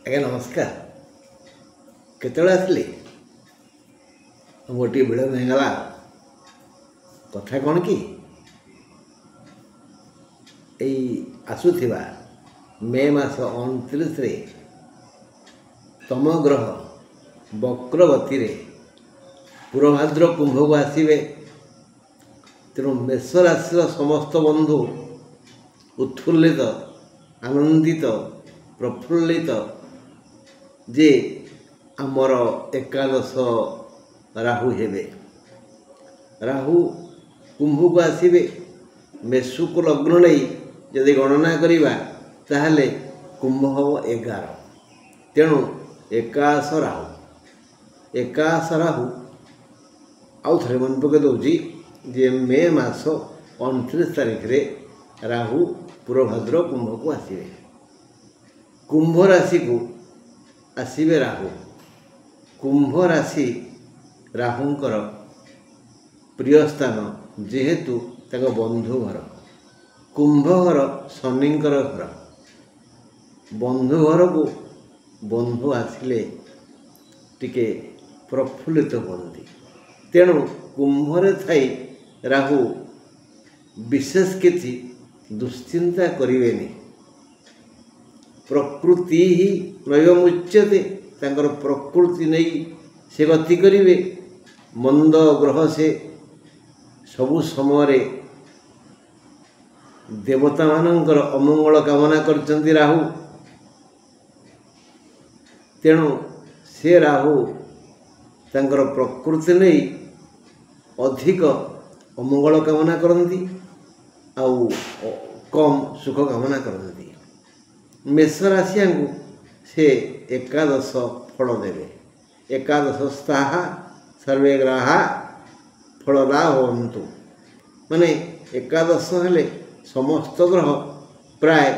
ଆଜ୍ଞା ନମସ୍କାର। କେତେବେଳେ ଆସିଲେ? ମୋର ଟିକେ ବିଳମ୍ବ ହେଇଗଲା। କଥା କ'ଣ କି, ଏଇ ଆସୁଥିବା ମେ ମାସ 29ରେ ତମ ଗ୍ରହ ବକ୍ରଗତିରେ ପୂର୍ବାଭାଦ୍ର କୁମ୍ଭକୁ ଆସିବେ। ତେଣୁ ମେଷ ରାଶିର ସମସ୍ତ ବନ୍ଧୁ ଉତ୍ଫୁଲ୍ଲିତ, ଆନନ୍ଦିତ, ପ୍ରଫୁଲ୍ଲିତ ଯେ ଆମର ଏକାଦଶ ରାହୁ ହେବେ। ରାହୁ କୁମ୍ଭକୁ ଆସିବେ। ମେଷକୁ ଲଗ୍ନ ନେଇ ଯଦି ଗଣନା କରିବା ତାହେଲେ କୁମ୍ଭ ହେବ 11। ତେଣୁ ଏକାଦଶ ରାହୁ। ଆଉ ଥରେ ମନେ ପକାଇ ଦେଉଛି ଯେ ମେ ମାସ 29 ତାରିଖରେ ରାହୁ ପୂର୍ବାଭାଦ୍ର କୁମ୍ଭକୁ ଆସିବେ। କୁମ୍ଭ ରାଶିକୁ ଆସିବେ ରାହୁ। କୁମ୍ଭ ରାଶି ରାହୁଙ୍କର ପ୍ରିୟ ସ୍ଥାନ, ଯେହେତୁ ତାଙ୍କ ବନ୍ଧୁ ଘର। କୁମ୍ଭ ଘର ଶନିଙ୍କର ଘର। ବନ୍ଧୁ ଘରକୁ ବନ୍ଧୁ ଆସିଲେ ଟିକେ ପ୍ରଫୁଲ୍ଲିତ ହୁଅନ୍ତି। ତେଣୁ କୁମ୍ଭରେ ଥାଇ ରାହୁ ବିଶେଷ କିଛି ଦୁଶ୍ଚିନ୍ତା କରିବେନି। ପ୍ରକୃତି ହିଁ ନୈବ ମୁଚ୍ୟତେ। ତାଙ୍କର ପ୍ରକୃତି ନେଇ ସେ ଗତି କରିବେ। ମନ୍ଦ ଗ୍ରହ ସେ ସବୁ ସମୟରେ ଦେବତାମାନଙ୍କର ଅମଙ୍ଗଳ କାମନା କରିଛନ୍ତି ରାହୁ। ତେଣୁ ସେ ରାହୁ ତାଙ୍କର ପ୍ରକୃତି ନେଇ ଅଧିକ ଅମଙ୍ଗଳ କାମନା କରନ୍ତି, ଆଉ କମ୍ ସୁଖ କାମନା କରନ୍ତି। ମେଷ ରାଶିଆଙ୍କୁ ସେ ଏକାଦଶ ଫଳ ଦେବେ। ଏକାଦଶ ସ୍ଥାହା ସର୍ବେ ଗ୍ରାହା ଫଳଦା ହୁଅନ୍ତୁ। ମାନେ ଏକାଦଶ ହେଲେ ସମସ୍ତ ଗ୍ରହ ପ୍ରାୟ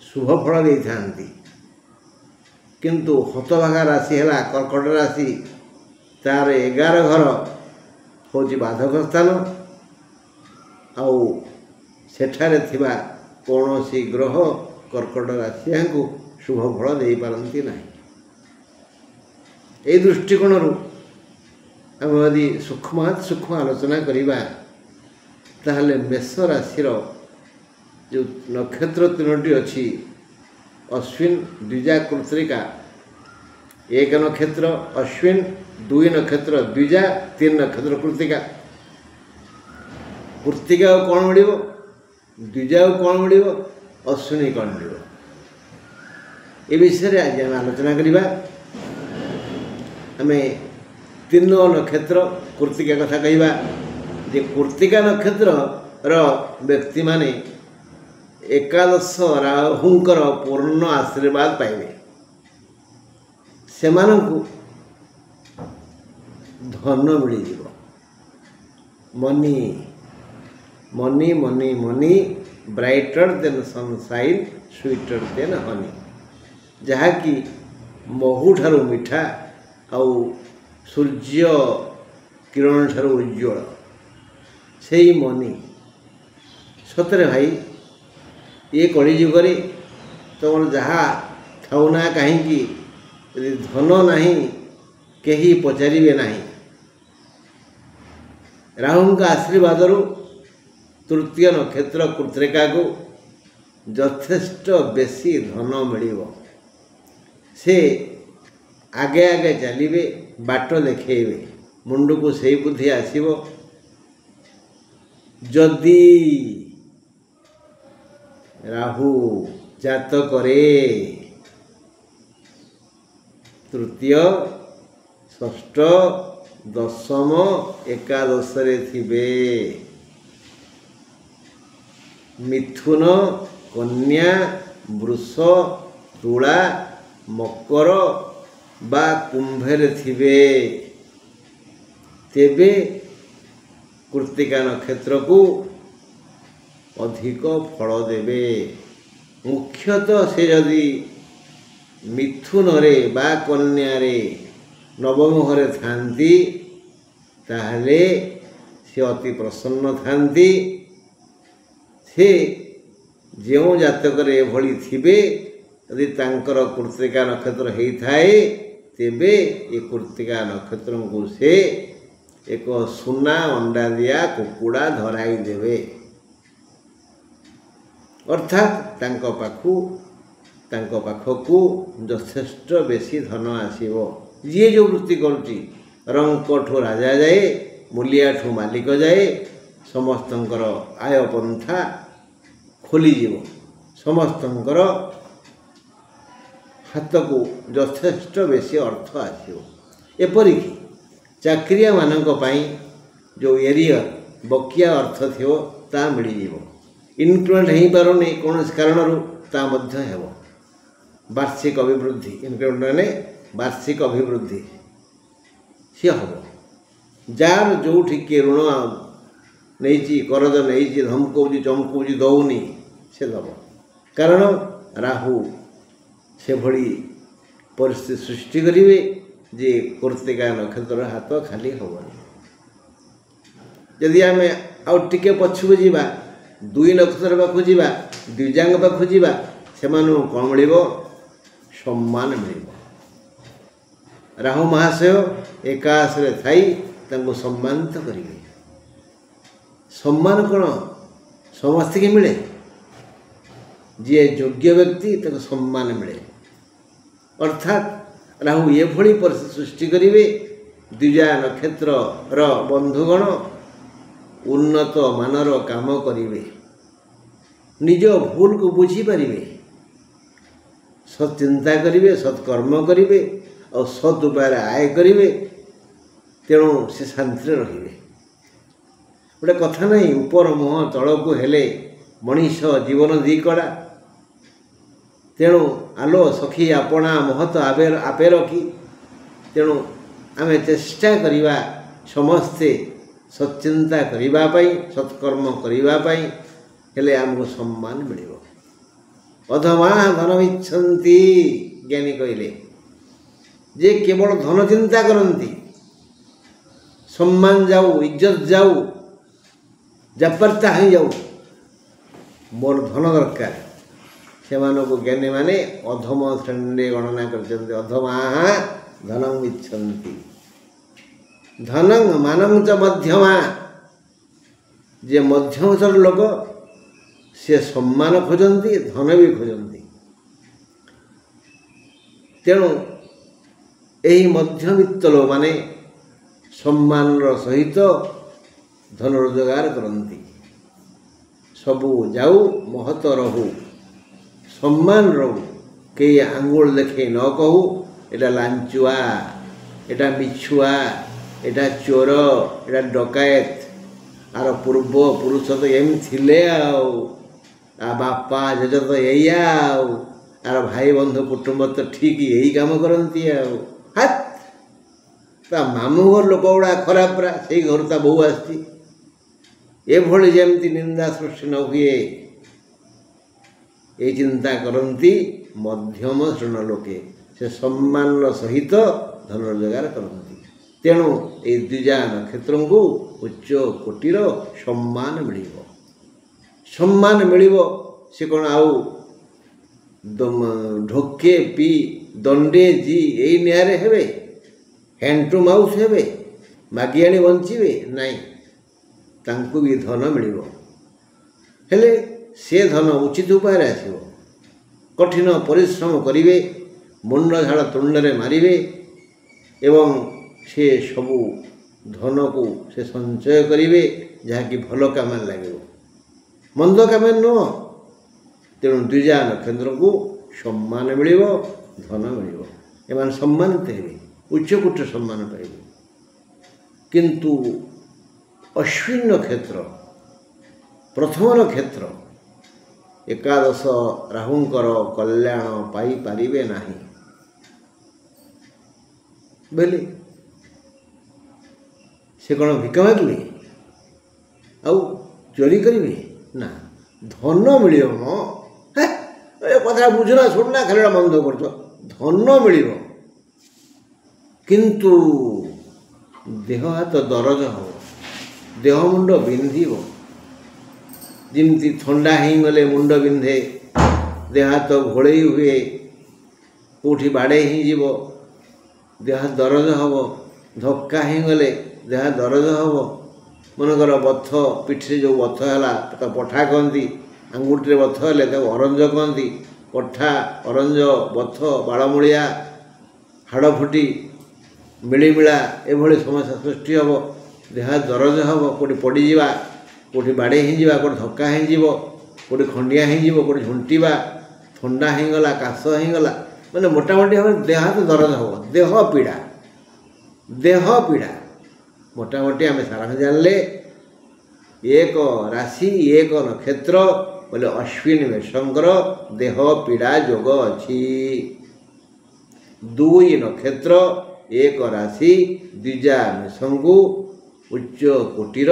ଶୁଭ ଫଳ ଦେଇଥାନ୍ତି। କିନ୍ତୁ ହତଭାଗା ରାଶି ହେଲା କର୍କଟ ରାଶି। ତା'ର 11 ଘର ହେଉଛି ବାଧକ ସ୍ଥାନ। ଆଉ ସେଠାରେ ଥିବା କୌଣସି ଗ୍ରହ କର୍କଟ ରାଶିଆଙ୍କୁ ଶୁଭ ଫଳ ଦେଇପାରନ୍ତି ନାହିଁ। ଏହି ଦୃଷ୍ଟିକୋଣରୁ ଆମେ ଯଦି ସୂକ୍ଷ୍ମ ଆଲୋଚନା କରିବା ତାହେଲେ ମେଷ ରାଶିର ଯେଉଁ ନକ୍ଷତ୍ର 3ଟି ଅଛି, ଅଶ୍ୱିନ, ଦ୍ୱିଜା, କୃତ୍ତିକା। 1 ନକ୍ଷତ୍ର ଅଶ୍ୱିନ, 2 ନକ୍ଷତ୍ର ଦ୍ୱିଜା, 3 ନକ୍ଷତ୍ର କୃତ୍ତିକା। କୃତ୍ତିକାକୁ କ'ଣ ମିଳିବ, ଦ୍ୱିଜାକୁ କ'ଣ ମିଳିବ, ଅଶ୍ୱିନୀ କ'ଣ ମିଳିବ, ଏ ବିଷୟରେ ଆଜି ଆମେ ଆଲୋଚନା କରିବା। ଆମେ 3 ନକ୍ଷତ୍ର କୃତ୍ତିକା କଥା କହିବା ଯେ କୃତ୍ତିକା ନକ୍ଷତ୍ରର ବ୍ୟକ୍ତିମାନେ ଏକାଦଶ ରାହୁଙ୍କର ପୂର୍ଣ୍ଣ ଆଶୀର୍ବାଦ ପାଇବେ। ସେମାନଙ୍କୁ ଧନ ମିଳିଯିବ। ମନି ମନି ମନି ମନି ବ୍ରାଇଟର ଦେନ୍ ସନସାଇନ୍, ସୁଇଟର ଦେନ୍ ହନି। ଯାହାକି ମହୁଠାରୁ ମିଠା, ଆଉ ସୂର୍ଯ୍ୟ କିରଣ ଠାରୁ ଉଜ୍ଜ୍ୱଳ ସେଇ ମନି। ସତରେ ଭାଇ, ଏ କଳିଯୁଗରେ ତୁମର ଯାହା ଥାଉନା କାହିଁକି, ଯଦି ଧନ ନାହିଁ କେହି ପଚାରିବେ ନାହିଁ। ରାହୁଙ୍କ ଆଶୀର୍ବାଦରୁ ତୃତୀୟ ନକ୍ଷତ୍ର କୃତ୍ତିକାକୁ ଯଥେଷ୍ଟ ବେଶୀ ଧନ ମିଳିବ। ସେ ଆଗେ ଆଗେ ଚାଲିବେ, ବାଟ ଦେଖେଇବେ। ମୁଣ୍ଡକୁ ସେଇ ବୁଦ୍ଧି ଆସିବ। ଯଦି ରାହୁ ଜାତକରେ ତୃତୀୟ, ଷଷ୍ଠ, ଦଶମ, ଏକାଦଶରେ ଥିବେ, ମିଥୁନ, କନ୍ୟା, ବୃଷ, ତୁଳା, ମକର ବା କୁମ୍ଭରେ ଥିବେ, ତେବେ କୃତ୍ତିକା ନକ୍ଷତ୍ରକୁ ଅଧିକ ଫଳ ଦେବେ। ମୁଖ୍ୟତଃ ସେ ଯଦି ମିଥୁନରେ ବା କନ୍ୟାରେ ନବମ ଘରେ ଥାନ୍ତି ତାହେଲେ ସେ ଅତି ପ୍ରସନ୍ନ ଥାନ୍ତି। ସେ ଯେଉଁ ଜାତକରେ ଏଭଳି ଥିବେ यदि तांकर कृत्तिका नक्षत्र होइथाए तेबे ये कृत्तिका नक्षत्र को से एक सुना अंडा दिया कुकुड़ा धराई देवे अर्थात तांको पाखकू यथेष्ट बेसी धन आसीबो। जी जो वृत्ति करुच्ची रंकठू राजा जाए मूलियाठू मालिक जाए समस्तंकर आय पंथा खोलीजिव समस्तंकर हाथ को यथेष्ट बेसी अर्थ आसो। एपरिक चाकरिया मानक पाई जो एरियर बकिया अर्थ थो ता मिल इनक्रिमेंट हो पारे कौन कारण ता मध्य हेब वार्षिक अभिवृद्धि इनक्रिमेंट माने वार्षिक अभिवृद्धि सी हम जार जो टिके ऋण नहीं करज नहीं धमकौची चमकौची दौनी से दब कारण राहु से भली परिस्थिति सृष्टि करेंगे जे कृत्तिका नक्षत्र हाथ खाली हेनी। जदि आम आउ टिके पछुक जावा दुई नक्षत्र पाखु जावा द्विजांग पाखु जावा से कौन मिल सम्मान मिल। राहु महाशय एकाश थी सम्मानित करेंगे सम्मान कौन समस्त के मिले जी योग्य व्यक्ति तक सम्मान मिले अर्थात राहु ये भली परिस्थिति सृष्टि करेंगे द्विजा नक्षत्र बंधुगण उन्नत मानर काम करेंगे निज भूल को बुझीपारे सत् चिंता करेंगे सत्कर्म करेंगे और सत् उपाय आय करेंगे तेणु से शांति रहिबे। गोटे कथा नहीं ऊपर मुह तल को हेले मनीष जीवन दिकड़ा तेणु आलो सखी आपणा महत आपे रखी तेणु आमे चेष्टा करिबा समस्ते सच्चिंता करने सत्कर्म करने हेले आमको सम्मान मिलिबो। अधमा धनमिच्छन्ति ज्ञानी कहले जे केवल धन चिंता करती सम्मान जाऊ इज्जत जाऊ जापरता हो जाऊ मोर धन दरकार से ज्ञानी माने अधम श्रेणी गणना कर अधमा धनम इच्छन्ति धनं मानं च मध्यमा जे मध्यमतर लोक से सम्मान खोजती धन भी खोजती तेणु यही मध्यवित्त लोक माने सम्मान सहित धन रोजगार करती सबू जाऊ महत रहू सम्मान रहू कई आंगुल देखे न कहू एटा लांचुआ एटा मिछुआ एटा चोर एटा डकायत आर पूर्व पुरुष तो एम थिले आ बापा जेज तो या आर भाई बंधु कुटुंब तो ठीक यही काम करती हाथ ता मामू घर लोक गुड़ा खराब परा से घर ता बहु आसी एभली जमती निंदा सृष्टि न हुए ये चिंता करती मध्यम श्रेणी लोके से सम्मान सहित धन रोजगार करती तेणु ये द्विजा नक्षत्र को उच्च कोटीर सम्मान मिलिबो सम्मान मिलिबो से कौन आउ ढोके पी दंडे जी यही निहारे हेबे हैंड टू माउथ हेबे मागियाणी बंचिबे नाई तांकु भी धन मिलिबो हेले से धन उचित उपाय आसिबो कठिन परिश्रम करिवे मुंड झाड़ तुंडरे मारिवे एवं से सबू धन को से संचय करिवे जहाँकि भल काम लगे मंद काम नुह तेणु द्विजा नक्षत्र को सम्मान मिलिबो धन मिलिबो एमान सम्मानित हेबे उच्चकोट सम्मान पाइबे किंतु अश्विन नक्षत्र प्रथम नक्षत्र एकादश राहुंकर कल्याण पाई पारिबे नाही बोले से कौन भिक मागे आउ चोरी करेंगे ना धन मिल कथा बुझना शुणना खाली बंद कर धन मिल किंतु देह हाथ दरज हो देह मुंड बिंधिब जमी थंडा हो गले मुंड बिंधे देह हाथ घोड़े हुए କେଉଁଠି ବାଡ଼େଇ ହେଇଯିବ, ଦେହ ଦରଜ ହେବ, ଧକ୍କା ହେଇଗଲେ ଦେହ ଦରଜ ହେବ। ମନେକର ବଥ, ପିଠିରେ ଯେଉଁ ବଥ ହେଲା ତାକୁ ପଠା କହନ୍ତି, ଆଙ୍ଗୁଠିରେ ବଥ ହେଲେ ତାକୁ ଅରଞ୍ଜ କହନ୍ତି। ପଠା, ଅରଞ୍ଜ, ବଥ, ବାଳମୂଳିଆ, ହାଡ଼ ଫୁଟି, ମିଳିମିଳା ଏଭଳି ସମସ୍ୟା ସୃଷ୍ଟି ହେବ। ଦେହ ଦରଜ ହେବ, କେଉଁଠି ପଡ଼ିଯିବା, କେଉଁଠି ବାଡ଼େଇ ହେଇଯିବା, କେଉଁଠି ଧକ୍କା ହେଇଯିବ, କେଉଁଠି ଖଣ୍ଡିଆ ହେଇଯିବ, କେଉଁଠି ଝୁଣ୍ଟିବା, ଥଣ୍ଡା ହେଇଗଲା, କାଶ ହେଇଗଲା, ମାନେ ମୋଟାମୋଟି ଭାବରେ ଦେହ ହାତ ଦରଜ ହେବ। ଦେହ ପୀଡ଼ା, ଦେହ ପୀଡ଼ା ମୋଟାମୋଟି ଆମେ ସାରାଂଶ ଜାଣିଲେ। ଏକ ରାଶି ଏକ ନକ୍ଷତ୍ର ବୋଲେ ଅଶ୍ୱିନୀ ମେଷଙ୍କର ଦେହ ପୀଡ଼ା ଯୋଗ ଅଛି। 2 ନକ୍ଷତ୍ର 1 ରାଶି ଦ୍ୱିଜା ମେଷଙ୍କୁ ଉଚ୍ଚ କୋଟିର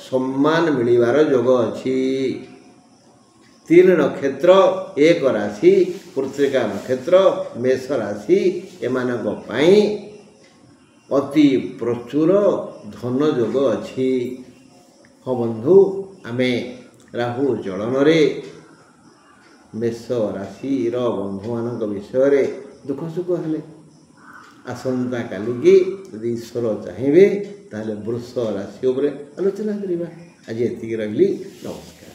ସମ୍ମାନ ମିଳିବାର ଯୋଗ ଅଛି। 3 ନକ୍ଷତ୍ର 1 ରାଶି କୃତ୍ତିକା ନକ୍ଷତ୍ର ମେଷ ରାଶି ଏମାନଙ୍କ ପାଇଁ ଅତି ପ୍ରଚୁର ଧନ ଯୋଗ ଅଛି। ହଁ ବନ୍ଧୁ, ଆମେ ରାହୁ ଚଳନରେ ମେଷ ରାଶିର ବନ୍ଧୁମାନଙ୍କ ବିଷୟରେ ଦୁଃଖ ସୁଖ ହେଲେ। ଆସନ୍ତା କାଲିକି ଯଦି ଈଶ୍ୱର ଚାହିଁବେ ତାହେଲେ ବୃଷ ରାଶି ଉପରେ ଆଲୋଚନା କରିବା। ଆଜି ଏତିକି ରହିଲି, ନମସ୍କାର।